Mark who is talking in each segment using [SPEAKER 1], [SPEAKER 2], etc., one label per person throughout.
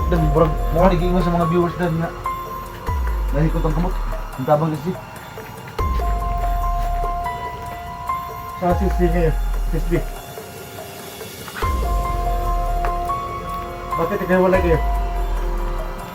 [SPEAKER 1] Dan, murag, mga nag-iingon sa mga viewers dan na nahikot ang kamot. Ang tabang kasi.
[SPEAKER 2] Sa SSD ngayon. SSD. Bakit ikaw wala kayo?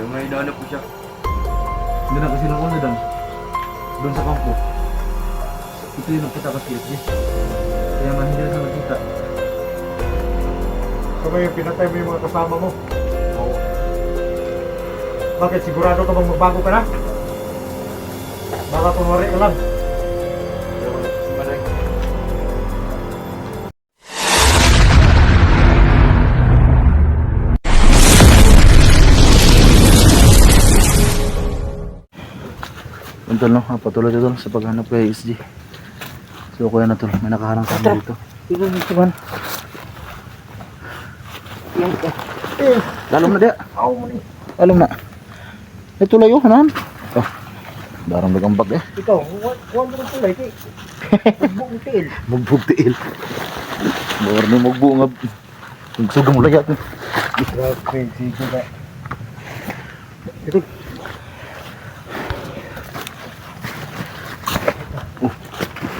[SPEAKER 3] Yung may nahanap ko siya.
[SPEAKER 1] Hindi na kasi nung una dan. Doon sa kampo. Ito yung nagpunta ka sa PSG. Kaya man hindi na sa nakita.
[SPEAKER 2] So ngayon, pinatay mo yung mga kasama mo.
[SPEAKER 3] Oo.
[SPEAKER 2] Bakit? Sigurado ka bang magbago ka na? Baka kunwari ka lang.
[SPEAKER 3] Yung manay.
[SPEAKER 1] Yung tol, no? Patuloy ito tol sa paghanap kay SG. So kuya na tol, may nakaharang sa amin dito.
[SPEAKER 2] Ikaw nito man.
[SPEAKER 1] Lalong na dia.
[SPEAKER 2] Ako mo ni.
[SPEAKER 1] Lalong na. Ito layo, hanan. Oh, darang nagambag eh.
[SPEAKER 2] Ikaw, huwag mo rin pala. Huwag mo tiil.
[SPEAKER 1] Magbog tiil. Bawar ni magbungab. Kung sugang mo layat.
[SPEAKER 2] Grabe, sige ka. Ito.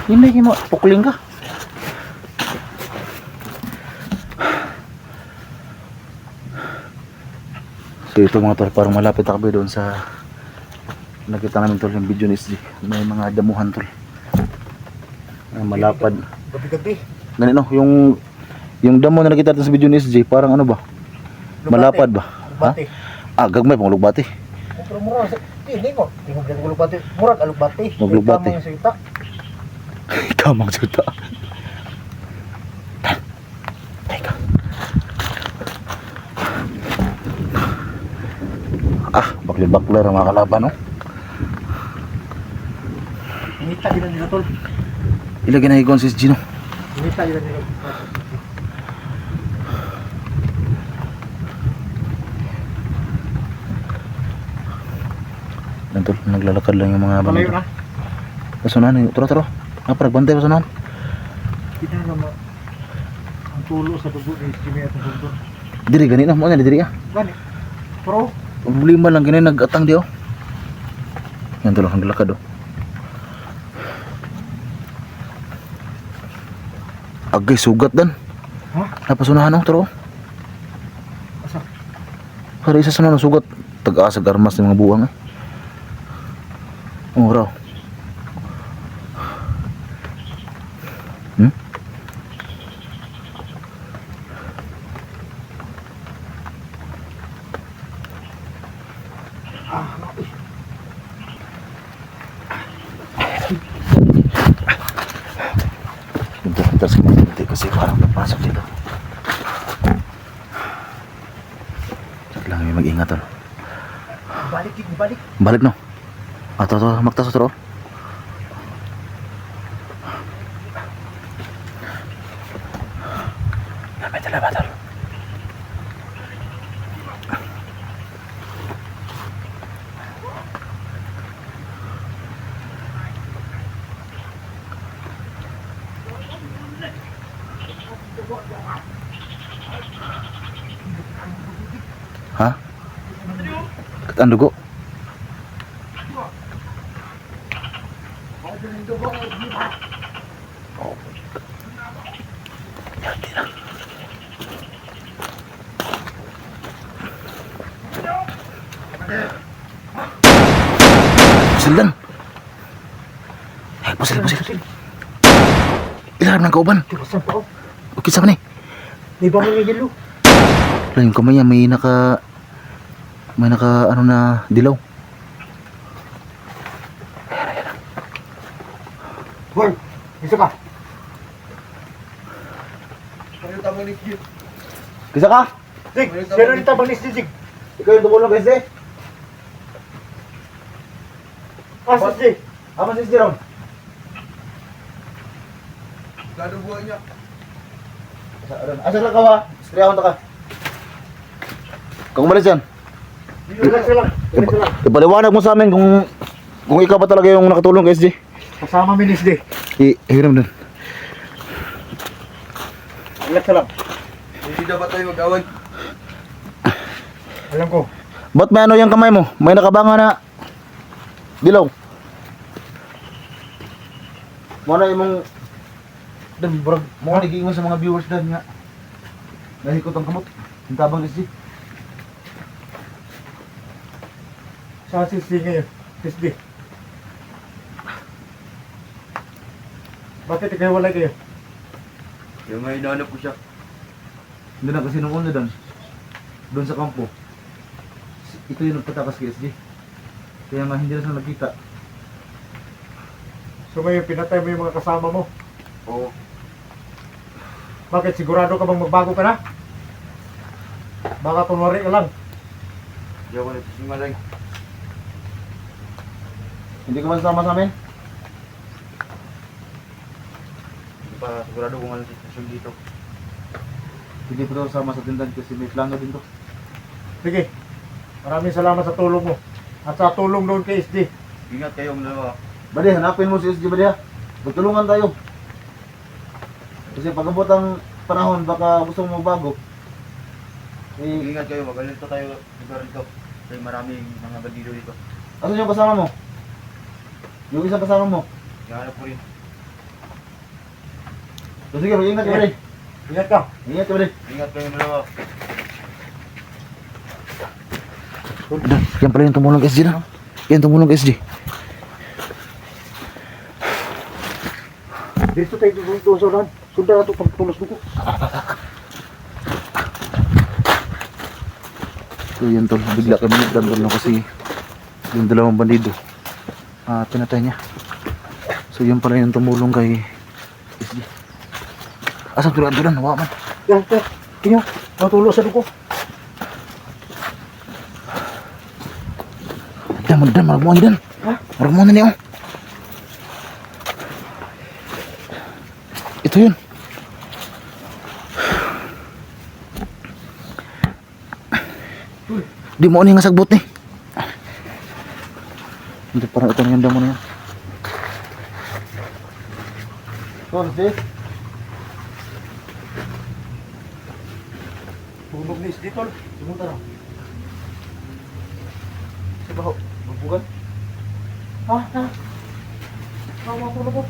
[SPEAKER 1] Hindi kayo pukling ka. So ito mga tol, parang malapit ako doon sa nakita namin tol yung video ni SG. May mga damuhan tol. Malapad.
[SPEAKER 2] Gabi-gabi.
[SPEAKER 1] Ganito, yung damo na nakita natin sa video ni SG, parang ano ba? Malapad ba?
[SPEAKER 2] Lugbati.
[SPEAKER 1] Ah, gagmay pang lugbati.
[SPEAKER 2] Pero mura, hindi mo. Hindi mo ganyan lugbati. Murag alugbati.
[SPEAKER 1] Maglugbati.
[SPEAKER 2] Tama yung salita.
[SPEAKER 1] Tamang suta. Teka. Ah, bakli-bakler ang mga kalaban, no?
[SPEAKER 2] Hinita nila nila tol.
[SPEAKER 1] Ilagay na higong si Gino.
[SPEAKER 2] Hinita nila nila.
[SPEAKER 1] Yan tol, naglalakad lang yung mga
[SPEAKER 2] Palayo
[SPEAKER 1] bandito.
[SPEAKER 2] na.
[SPEAKER 1] Pasunan, turo. Naparag, bantay pasunan.
[SPEAKER 2] Kita naman ang tulo sa dugo ni Jimmy at ang dugo.
[SPEAKER 1] Diri, ganit na mo na, diri ah.
[SPEAKER 2] Gani. Pero,
[SPEAKER 1] Problema lang, ganyan nag-atang di oh. Yan tol, naglalakad oh. Agay, sugat dan.
[SPEAKER 2] ha?
[SPEAKER 1] Napasunahan oh, turo.
[SPEAKER 2] Asa?
[SPEAKER 1] Para isa sa mga sugat. Tag-asag armas ng mga buwang eh. Oh, raw. Hmm? Pintar-pintar sa mga dito kasi parang napasok dito. Check lang, may mag-ingat tol.
[SPEAKER 2] Balik, balik.
[SPEAKER 1] Balik no. Ato to, magtaso tro. Lapit na ba tol? Ha? Ang dugo. Pusil. Pusil. Ilarap ng kauban.
[SPEAKER 2] Tirasan pa ako.
[SPEAKER 1] Okay sa ni.
[SPEAKER 2] May ba may yelo?
[SPEAKER 1] Lang yung kamay niya, may naka ano na dilaw.
[SPEAKER 2] Hoy, isa ka.
[SPEAKER 3] Ano tama ni Jim?
[SPEAKER 1] Kisa ka?
[SPEAKER 2] Sig, sino nito bang ni Sig?
[SPEAKER 1] Ikaw yung tumulong guys eh.
[SPEAKER 2] Ah, Sig.
[SPEAKER 1] Ama si Jeron.
[SPEAKER 3] Gano'ng buhay niya?
[SPEAKER 1] Asa ka ba? Istriyawan ka. Kung umalis yan.
[SPEAKER 2] Dito lang sila. Dito lang.
[SPEAKER 1] Ipaliwanag mo sa amin kung ikaw ba talaga yung nakatulong kay SG.
[SPEAKER 2] Kasama mi ni SG.
[SPEAKER 1] Hiram dun.
[SPEAKER 2] Relax lang.
[SPEAKER 3] Hindi dapat tayo mag-awan.
[SPEAKER 2] Alam ko.
[SPEAKER 1] Ba't may ano yung kamay mo? May nakabanga na dilaw. Muna yung mong dan brag mo nagiingon sa mga viewers dan nga. Nahikot ang kamot. Ang tabang SG.
[SPEAKER 2] Sa SSD ngayon. SSD. Bakit ikaw wala kayo?
[SPEAKER 3] Yung may hinahanap ko siya.
[SPEAKER 1] Hindi na kasi nung una dan. Doon sa kampo. Ito yung nagpatakas kay SG. Kaya nga hindi na sila nakita.
[SPEAKER 2] So ngayon pinatay mo yung mga kasama mo.
[SPEAKER 3] Oo.
[SPEAKER 2] Bakit? Sigurado ka bang magbago ka na? Baka tunwari ka lang.
[SPEAKER 3] Hindi ako nagsisinungaling.
[SPEAKER 1] Hindi ka man sama sa amin?
[SPEAKER 3] Hindi pa sigurado kung anong sitwasyon dito.
[SPEAKER 1] Hindi pa daw sama sa tindahan kasi may plano din to.
[SPEAKER 2] Sige. Maraming salamat sa tulong mo. At sa tulong doon kay SD.
[SPEAKER 3] Ingat kayo ang dalawa.
[SPEAKER 1] Bali, hanapin mo si SG Bali ha. Magtulungan tayo. Kasi pag abot ang panahon, baka gusto mo magbago. Eh,
[SPEAKER 3] Ingat kayo, magalit tayo lugar dito. Kasi maraming mga bandido dito.
[SPEAKER 1] asan yung kasama mo? Yung isang kasama mo?
[SPEAKER 3] Hinahanap ko rin.
[SPEAKER 1] So, sige, mag-ingat ka Bali.
[SPEAKER 2] Ingat ka.
[SPEAKER 1] Ingat ka Bali.
[SPEAKER 3] Ingat kayo ang dalawa.
[SPEAKER 1] Yan pala yung tumulong kay SG na. Yan tumulong kay SG.
[SPEAKER 2] Dito tayo doon sa ulan. Sunda na ito pagtulos ko.
[SPEAKER 1] So yan tol, bigla kami nagdandol na kasi yung dalawang bandido pinatay niya. So yun pala yung tumulong kay SG. Asang tulan-tulan, hawa man.
[SPEAKER 2] Yan, yan. Tingnan. Matulo sa dugo.
[SPEAKER 1] Dan, marag mo dan.
[SPEAKER 2] Ha?
[SPEAKER 1] Marag mo na niyo. Ito yun. Di mo nga sagbot ni. Hindi parang itong yanda mo na yan. Tol, di?
[SPEAKER 2] Tunog ni SD tol.
[SPEAKER 1] Sumunta na. Sa baho. Magbugan.
[SPEAKER 2] Ha? Ha? Matulog ko.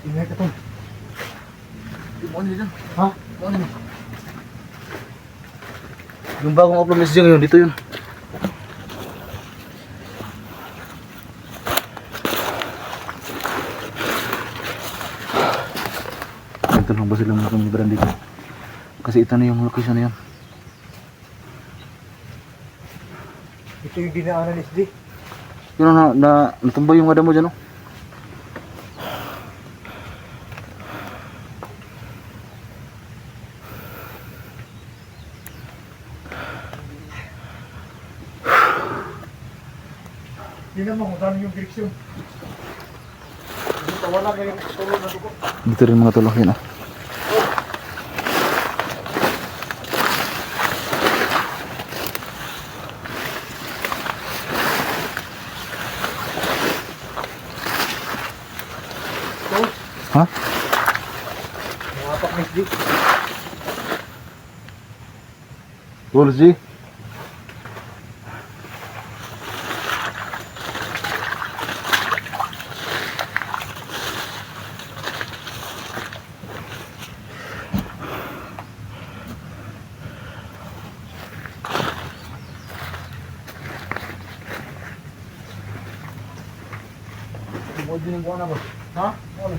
[SPEAKER 2] Ingat ka tol.
[SPEAKER 1] Di mo nila.
[SPEAKER 2] Ha?
[SPEAKER 1] Mo nila. Yung bagong upload message ngayon, dito yun. Ito lang ba silang mga kamibaran dito? Kasi ito na yung location na yun.
[SPEAKER 2] Ito yung dinaanan ni SD.
[SPEAKER 1] Yun natumba yung ada mo dyan, oh.
[SPEAKER 2] Tingnan mo kung saan yung direksyon. Dito wala kayong tulog na dugo.
[SPEAKER 1] Dito rin mga tulak yun, oh.
[SPEAKER 2] Tol,
[SPEAKER 1] Ha?
[SPEAKER 2] mawapak ni SD.
[SPEAKER 1] Tulog, G.
[SPEAKER 2] Mo din yung na ba? Ha? Ano?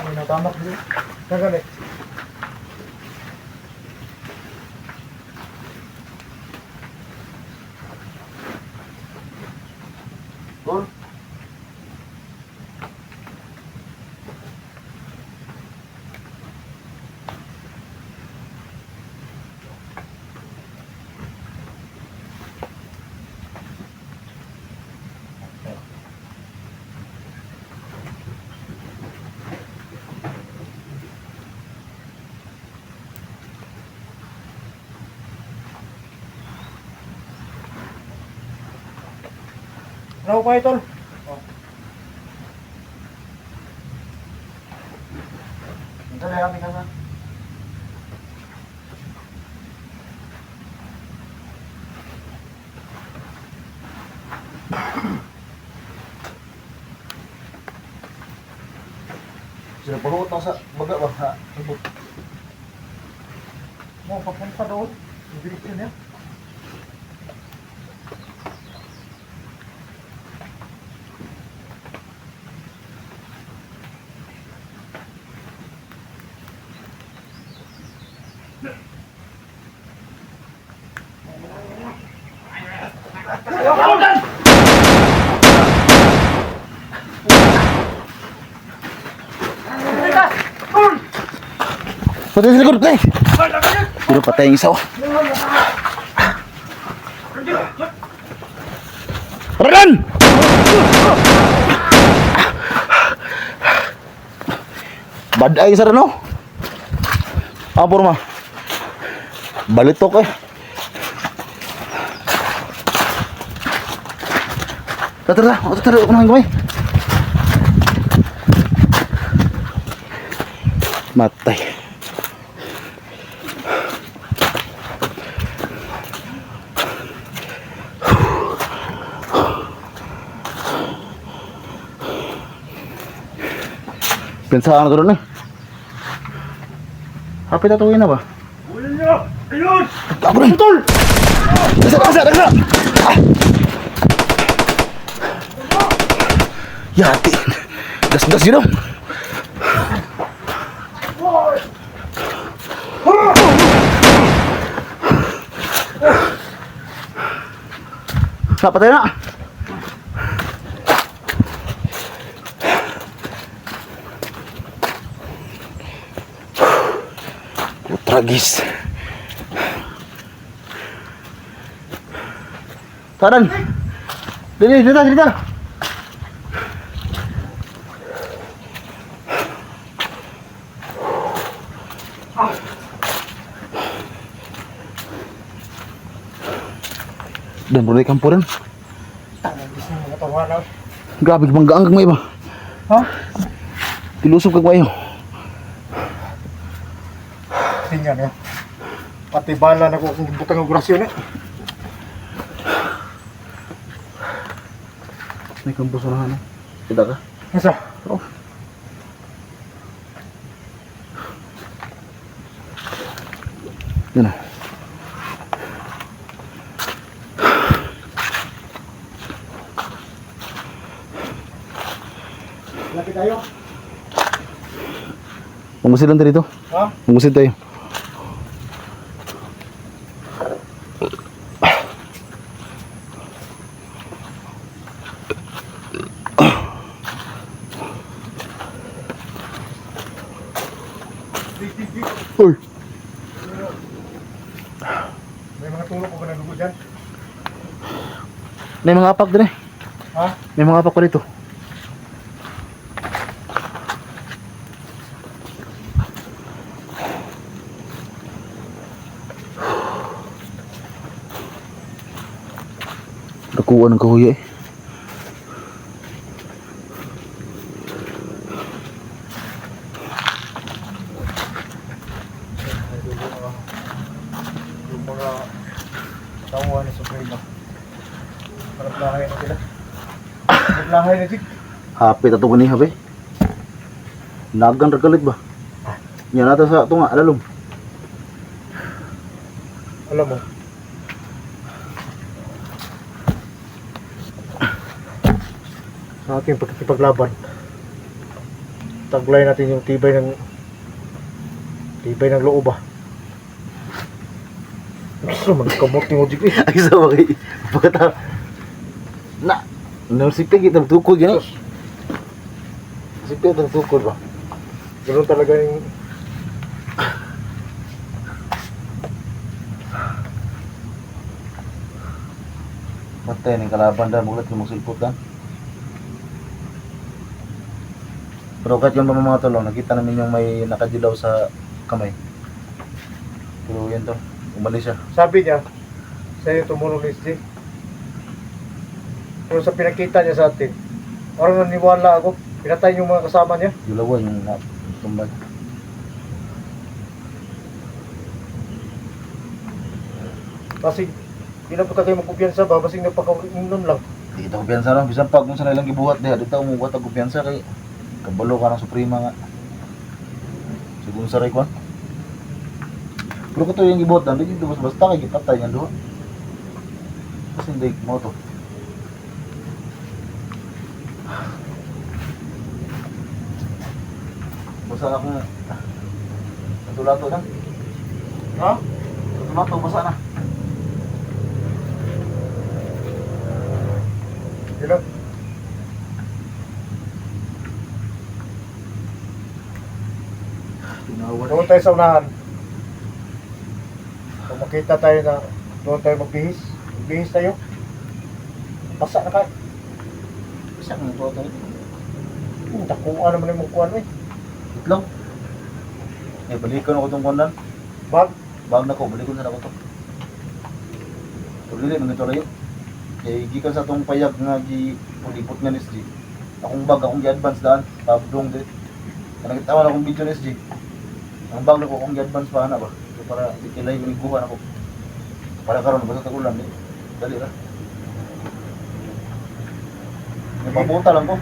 [SPEAKER 2] Ano natamak din? Kagalit.
[SPEAKER 1] Tol.
[SPEAKER 2] Ano ko kayo, tol?
[SPEAKER 3] Ito na kami kasa.
[SPEAKER 1] Sila paruot na sa baga ba? Ha?
[SPEAKER 2] Mo, papunta doon. Ibilis yun yan.
[SPEAKER 1] Patay sa likod, patay! Pero patay yung isa, oh. Paralan! Bad ay sa rano. Apa rumah? Balitok eh. Tara, ako nang gamay. Matay. Pensaan ko doon eh. Hapit tatuin na ba?
[SPEAKER 2] Ulan nyo! Ayun!
[SPEAKER 1] Ako rin! Tol! Dasa! Ah! Yati! Das yun oh! Napatay na! Tragis. Taran. Dito. Dan boleh kampuran.
[SPEAKER 2] Tangan bis ng mga tawanan.
[SPEAKER 1] Grabe manggaang kag may ba?
[SPEAKER 2] Ha?
[SPEAKER 1] Tilusog kag mayo.
[SPEAKER 2] Tingnan ya. Pati bala na ko kung butang ng orasyon eh.
[SPEAKER 1] May kampus na ano. Kita ka?
[SPEAKER 2] Nasa?
[SPEAKER 1] Oh. Yan.
[SPEAKER 2] Laki tayo.
[SPEAKER 1] Mangusid lang dito.
[SPEAKER 2] Ha?
[SPEAKER 1] Mangusid tayo. Uy.
[SPEAKER 2] May mga tulog ko ba na dugo dyan?
[SPEAKER 1] May mga apak din eh.
[SPEAKER 2] Ha?
[SPEAKER 1] May mga apak pa dito. Nakuha ng kahuya eh.
[SPEAKER 2] Yung mga tawa ni Suprema. Parang lahay na sila. Naglahay na Jig.
[SPEAKER 1] Hapit ato kaniha be. Nagang ragalit ba? Yan nata sa tunga alalom.
[SPEAKER 2] Alam mo. Sa ating pagkikipaglaban, taglay natin yung tibay ng loob ah. Gusto man kamot ni Mojik eh.
[SPEAKER 1] Ay sa bagay. Pagkata na narsipte kita tukod gani. Sipte kita tukod ba?
[SPEAKER 2] Ganun talaga yung
[SPEAKER 1] Patay ning kalaban da mulat mo silpot kan. Pero kahit yung mga tolong, nakita namin yung may nakadilaw sa kamay. Pero yan to, umalis siya.
[SPEAKER 2] sabi niya, sa'yo tumulong ni SJ. Pero sa pinakita niya sa atin, parang naniwala ako. Pinatay yung mga kasama niya.
[SPEAKER 1] Yung lawan, yung tumbay.
[SPEAKER 2] Kasi di na po tayo magkumpiyansa ba? Basing napaka-inom lang.
[SPEAKER 1] Di kita kumpiyansa lang. Bisan pag kung saan ilang gibuhat diha, dito umubuhat ang kumpiyansa kay kabalo ka ng Suprema nga. Siguro sa Raycon. Pero kung ito yung gibuhat lang, di basta kay gipatay niyan doon. Kasi hindi mo to. Basa ako nga. Natulato na.
[SPEAKER 2] Ha?
[SPEAKER 1] Natulato, basa na.
[SPEAKER 2] Sila. Doon tayo sa unahan. Kung makita tayo na doon tayo magbihis. Magbihis tayo. Basa na ka.
[SPEAKER 1] Bisa nga ito ito.
[SPEAKER 2] Takuan naman yung mukhaan eh.
[SPEAKER 1] Itlong. Eh, balikan ako itong kondan.
[SPEAKER 2] Bag.
[SPEAKER 1] Bag na ko, balikan na ako ito. Tuloy rin, ito rin. Kaya gikan sa itong payag nga gipulipot nga ni SG. Akong bag, akong gi-advance daan. Tabdong din. Kaya nakitawan akong video ni SG. Ang bag na ko, akong gi-advance pa na ba? So, para di kilay yung iguhan ako. Para karon basta tagulan eh. Dali na. May pabuta lang ko.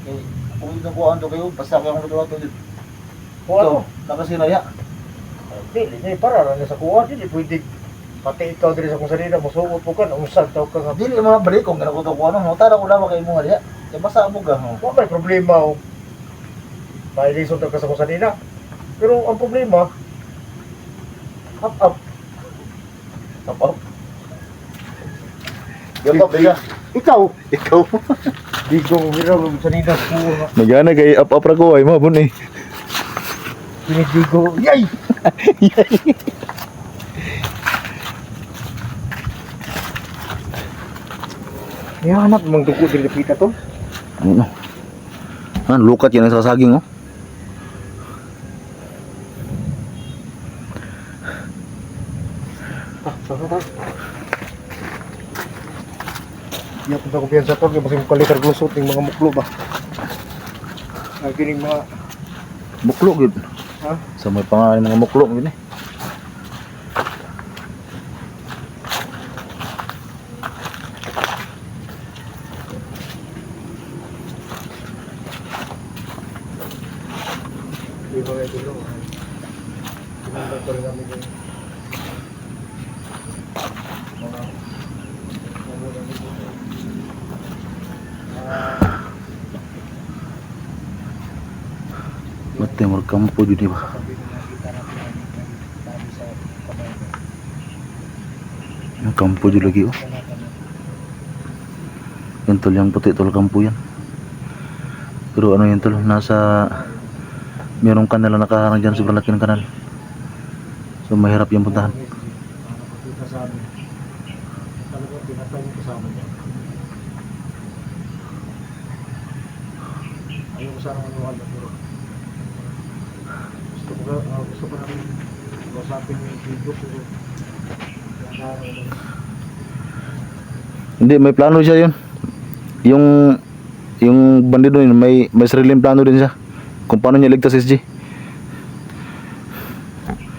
[SPEAKER 1] Okay. Kung ito ko ando kayo, basta kayo akong natuwa ito.
[SPEAKER 2] Kuha mo.
[SPEAKER 1] Nakasinaya.
[SPEAKER 2] Dili niya para lang sa kuha. Dili pwede. Pati ikaw diri sa kung salina, musuot mo ka. Unsad tao ka nga.
[SPEAKER 1] Dili mga balik kung gano'n ko ito kung ano. Tara ko lang kayo mo nga. Kaya basta mo ka.
[SPEAKER 2] Wala may problema o. Mailisod ka sa kung salina. Pero ang problema, up.
[SPEAKER 1] Up. Yan pa, biga.
[SPEAKER 2] Ikaw,
[SPEAKER 1] Ikaw.
[SPEAKER 2] di ko hirap sa salina sa kuha.
[SPEAKER 1] Nagana kay up ra ko ay mo bun eh.
[SPEAKER 2] Pinidigo. Yay! Yan, mang dugo din kita to.
[SPEAKER 1] Ano? Lukat yan sa saging oh.
[SPEAKER 2] Iya punta kumpiyansa to, kaya masing kalikar glusot ng mga muklo ba? Ay, kining mga,
[SPEAKER 1] Muklo gid.
[SPEAKER 2] ha?
[SPEAKER 1] Sa may pangalan mga muklo gini.
[SPEAKER 2] Di ba ito lang? Pinundan ko rin namin yung mga
[SPEAKER 1] Mate mo kampo jud di ba? Yung kampo jud lagi oh. Yung tol yang puti tol kampo yan. Pero ano yung tol nasa merong kanal na nakaharang dyan sobrang laki ng kanal. So mahirap yung puntahan.
[SPEAKER 2] nakakita sa amin. Talagang pinatay yung kasama niya. Ayaw ko sana manuwala pero gusto pa namin kausapin yung video pero
[SPEAKER 1] Hindi, may plano siya yun. Yung bandido yun, may sariling plano din siya. Kung paano niya ligtas SG.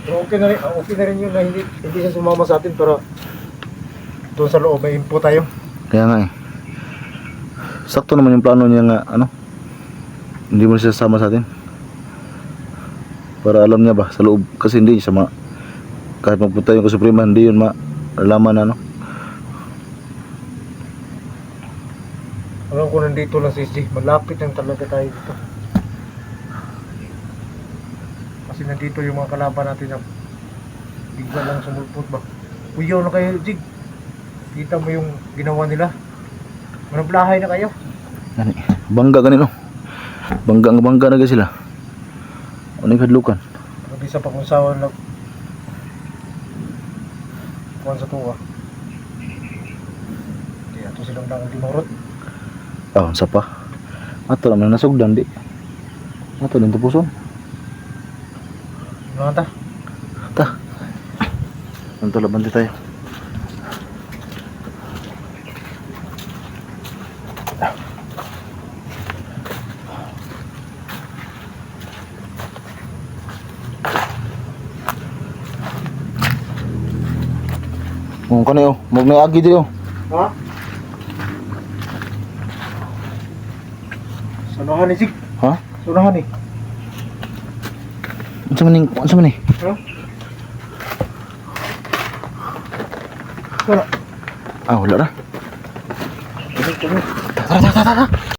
[SPEAKER 2] pero okay na rin yun na hindi siya sumama sa atin pero doon sa loob may info tayo.
[SPEAKER 1] Kaya nga eh. Sakto naman yung plano niya nga, ano. Hindi mo siya sama sa atin. Para alam niya ba, sa loob. Kasi hindi siya kahit magpunta yung Suprema, hindi yun malaman na ano.
[SPEAKER 2] Alam ko nandito lang si SG, malapit lang talaga tayo dito. Kasi nandito yung mga kalaban natin na bigla lang sumulpot ba. Uyaw na kayo, Jig. Kita mo yung ginawa nila. Manablahay na kayo.
[SPEAKER 1] Gani, bangga ganito. Bangga na ga sila. Ano yung hadlukan?
[SPEAKER 2] Nabisa pa kung sawan lang. Kuhan sa tuwa. Kaya ito silang nang dimorot.
[SPEAKER 1] Ah, sa pa. Ato naman nasugdan di. Ato din tapuson.
[SPEAKER 2] Ano ta?
[SPEAKER 1] Ta. Nanto laban tayo. Oh, kanay oh. Magnaagi di oh.
[SPEAKER 2] Ha? Sunahan ni Sig.
[SPEAKER 1] Ha?
[SPEAKER 2] Sunahan ni.
[SPEAKER 1] Unsa man ning, unsa man ni?
[SPEAKER 2] Ha? Wala.
[SPEAKER 1] Ah, wala ra.
[SPEAKER 2] Ano, ano?
[SPEAKER 1] Tara, tara, tara, tara.